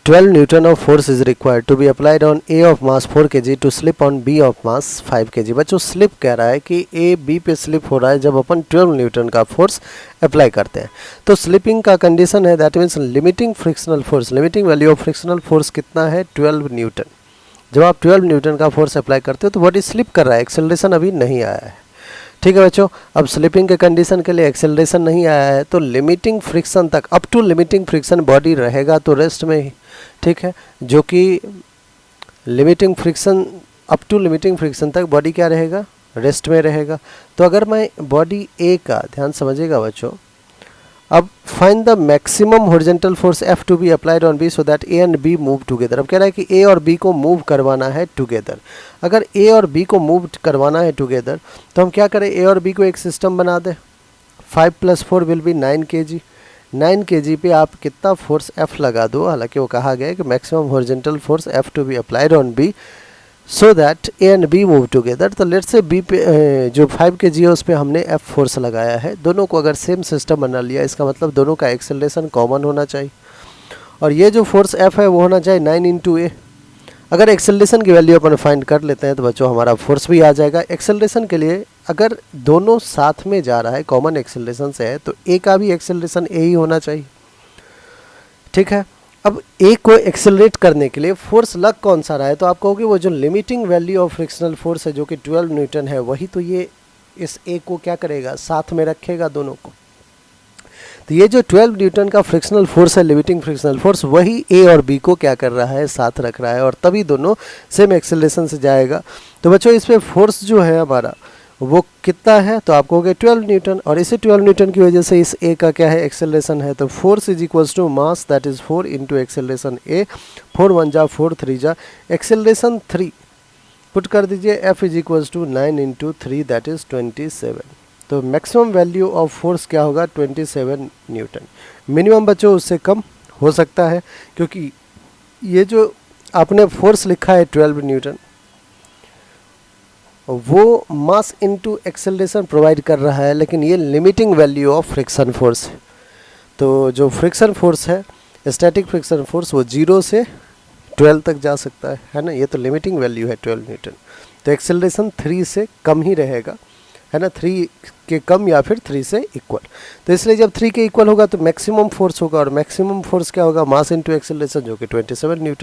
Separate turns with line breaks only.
12 newton of force is required to be applied on A of mass 4 kg to slip on B of mass 5 kg। बच्चों slip कह रहा है कि A B pay slip हो रहा है जब अपन 12 न्यूटन का फोर्स अप्लाई करते हैं। तो स्लिपिंग का कंडीशन है that means limiting frictional force, limiting value of frictional force कितना है 12 न्यूटन। जब आप 12 न्यूटन का फोर्स अप्लाई करते हो तो बॉडी स्लिप कर रहा है, एक्सेलरेशन अभी नहीं आया है। ठीक है बच्चों, अब स्लिपिंग के कंडीशन के लिए एक्सेलरेशन नहीं आया है तो लिमिटिंग फ्रिक्शन तक, up to limiting friction body रहेगा तो रेस्ट में ही। ठीक है, जो कि limiting friction, up to limiting friction तक बॉडी क्या रहेगा, रेस्ट में रहेगा। तो अगर मैं बॉडी ए का, ध्यान समझिएगा बच्चों, अब find the maximum horizontal force F to be applied on B so that A and B move together. अब कह रहा है कि A और B को मूव करवाना है टुगेदर। अगर A और B को मूव करवाना है टुगेदर तो हम क्या करें, A और B को एक सिस्टम बना दें। 5 + 4 विल बी 9 kg। 9 kg पे आप कितना फोर्स F लगा दो, हालांकि वो कहा गया है कि maximum horizontal force F to be applied on B so that A and B move together. तो लेट्स से बी पे जो 5 kg है उस पर हमने एफ फोर्स लगाया है। दोनों को अगर सेम सिस्टम बना लिया, इसका मतलब दोनों का एक्सेलरेशन कॉमन होना चाहिए और ये जो फोर्स एफ है वो होना चाहिए 9 × ए। अगर एक्सेलरेशन की वैल्यू अपन फाइंड कर लेते हैं तो बच्चों हमारा फोर्स भी आ जाएगा। एक्सेलरेशन के लिए अगर दोनों साथ में जा रहा है, कॉमन एक्सेलरेशन से है, तो ए का भी एक्सेलरेशन ए ही होना चाहिए। ठीक है, अब ए को एक्सेलरेट करने के लिए फोर्स लग कौन सा रहा है, तो आप कहोगे वो जो limiting value of frictional force है जो कि 12 न्यूटन है, वही तो ये इस ए को क्या करेगा, साथ में रखेगा दोनों को। तो ये जो 12 न्यूटन का फ्रिक्शनल फोर्स है, लिमिटिंग फ्रिक्शनल फोर्स, वही ए और बी को क्या कर रहा है, साथ रख रहा है और तभी दोनों सेम एक्सेलरेशन से जाएगा। तो बच्चों इस पर फोर्स जो है हमारा वो कितना है, तो आप कहोगे 12 न्यूटन, और इसे 12 न्यूटन की वजह से इस ए का क्या है, एक्सेलरेशन है। तो force is equals to mass that is 4 × acceleration A. 4 × 1 = 4, 3 × acceleration 3 put कर दीजिए, F is equals to 9 × 3 that is 27। तो मैक्सिमम वैल्यू ऑफ फोर्स क्या होगा, 27 न्यूटन। मिनिमम बच्चों उससे कम हो सकता है क्योंकि ये जो आपने फोर्स लिखा है 12 न्यूटन वो मास इनटू एक्सेलरेशन प्रोवाइड कर रहा है, लेकिन ये limiting value of friction force है। तो जो फ्रिक्शन फोर्स है, स्टैटिक फ्रिक्शन फोर्स, वो 0 से 12 तक जा सकता है ना। ये तो लिमिटिंग वैल्यू है 12 न्यूटन। तो एक्सेलरेशन 3 से कम ही रहेगा, है ना, 3 के कम या फिर 3 से इक्वल। तो इसलिए जब 3 के इक्वल होगा तो मैक्सिमम फोर्स होगा, और मैक्सिमम फोर्स क्या होगा, मास इनटू एक्सेलरेशन, जो कि 27 न्यूटन।